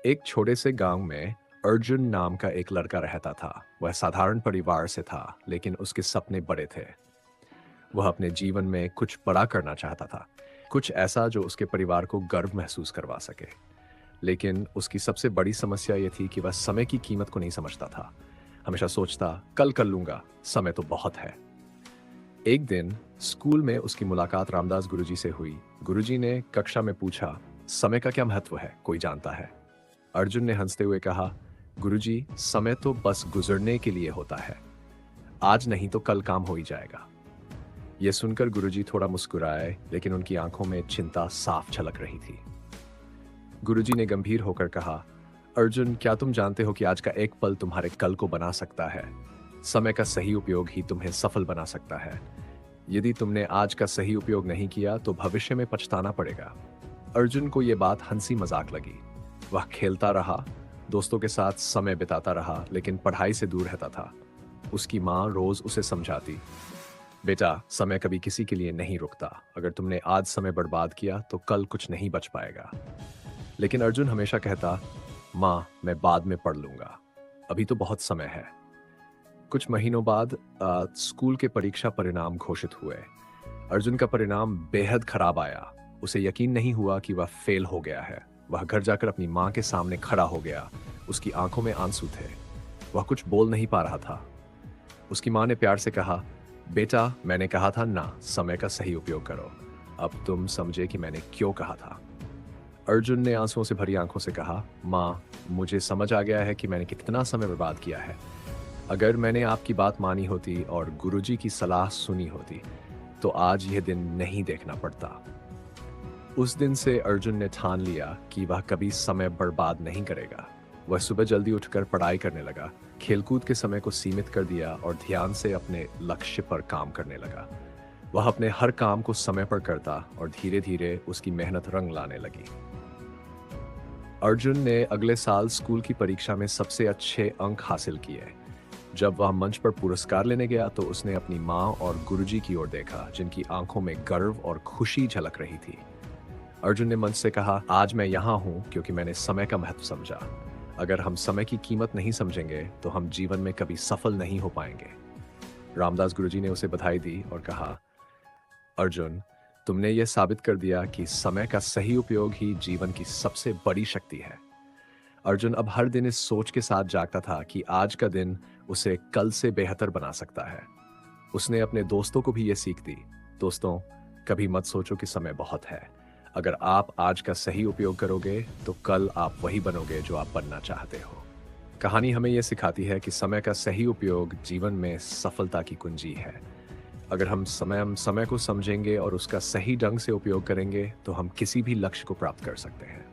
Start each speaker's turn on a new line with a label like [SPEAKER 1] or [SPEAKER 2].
[SPEAKER 1] एक छोटे से गांव में अर्जुन नाम का एक लड़का रहता था। वह साधारण परिवार से था, लेकिन उसके सपने बड़े थे। वह अपने जीवन में कुछ बड़ा करना चाहता था, कुछ ऐसा जो उसके परिवार को गर्व महसूस करवा सके। लेकिन उसकी सबसे बड़ी समस्या यह थी कि वह समय की कीमत को नहीं समझता था। हमेशा सोचता, कल कर लूंगा, समय तो बहुत है। एक दिन स्कूल में उसकी मुलाकात रामदास गुरुजी से हुई। गुरुजी ने कक्षा में पूछा, समय का क्या महत्व है, कोई जानता है? अर्जुन ने हंसते हुए कहा, गुरुजी, समय तो बस गुजरने के लिए होता है। आज नहीं तो कल काम हो ही जाएगा। यह सुनकर गुरुजी थोड़ा मुस्कुराए, लेकिन उनकी आंखों में चिंता साफ झलक रही थी। गुरुजी ने गंभीर होकर कहा, अर्जुन, क्या तुम जानते हो कि आज का एक पल तुम्हारे कल को बना सकता है? समय का सही उपयोग ही तुम्हें सफल बना सकता है। यदि तुमने आज का सही उपयोग नहीं किया तो भविष्य में पछताना पड़ेगा। अर्जुन को यह बात हंसी मजाक लगी। वह खेलता रहा, दोस्तों के साथ समय बिताता रहा, लेकिन पढ़ाई से दूर रहता था। उसकी माँ रोज उसे समझाती, बेटा, समय कभी किसी के लिए नहीं रुकता। अगर तुमने आज समय बर्बाद किया तो कल कुछ नहीं बच पाएगा। लेकिन अर्जुन हमेशा कहता, माँ, मैं बाद में पढ़ लूंगा, अभी तो बहुत समय है। कुछ महीनों बाद स्कूल के परीक्षा परिणाम घोषित हुए। अर्जुन का परिणाम बेहद खराब आया। उसे यकीन नहीं हुआ कि वह फेल हो गया है। वह घर जाकर अपनी माँ के सामने खड़ा हो गया। उसकी आंखों में आंसू थे। वह कुछ बोल नहीं पा रहा था। उसकी माँ ने प्यार से कहा, बेटा, मैंने कहा था ना, समय का सही उपयोग करो। अब तुम समझे कि मैंने क्यों कहा था। अर्जुन ने आंसुओं से भरी आंखों से कहा, माँ, मुझे समझ आ गया है कि मैंने कितना समय बर्बाद किया है। अगर मैंने आपकी बात मानी होती और गुरुजी की सलाह सुनी होती तो आज यह दिन नहीं देखना पड़ता। उस दिन से अर्जुन ने ठान लिया कि वह कभी समय बर्बाद नहीं करेगा। वह सुबह जल्दी उठकर पढ़ाई करने लगा, खेलकूद के समय को सीमित कर दिया और ध्यान से अपने लक्ष्य पर काम करने लगा। वह अपने हर काम को समय पर करता और धीरे धीरे उसकी मेहनत रंग लाने लगी। अर्जुन ने अगले साल स्कूल की परीक्षा में सबसे अच्छे अंक हासिल किए। जब वह मंच पर पुरस्कार लेने गया तो उसने अपनी माँ और गुरुजी की ओर देखा, जिनकी आंखों में गर्व और खुशी झलक रही थी। अर्जुन ने मंच से कहा, आज मैं यहाँ हूँ क्योंकि मैंने समय का महत्व समझा। अगर हम समय की कीमत नहीं समझेंगे तो हम जीवन में कभी सफल नहीं हो पाएंगे। रामदास गुरुजी ने उसे बधाई दी और कहा, अर्जुन, तुमने यह साबित कर दिया कि समय का सही उपयोग ही जीवन की सबसे बड़ी शक्ति है। अर्जुन अब हर दिन इस सोच के साथ जागता था कि आज का दिन उसे कल से बेहतर बना सकता है। उसने अपने दोस्तों को भी यह सीख दी, दोस्तों, कभी मत सोचो कि समय बहुत है। अगर आप आज का सही उपयोग करोगे तो कल आप वही बनोगे जो आप बनना चाहते हो। कहानी हमें यह सिखाती है कि समय का सही उपयोग जीवन में सफलता की कुंजी है। अगर हम समय को समझेंगे और उसका सही ढंग से उपयोग करेंगे तो हम किसी भी लक्ष्य को प्राप्त कर सकते हैं।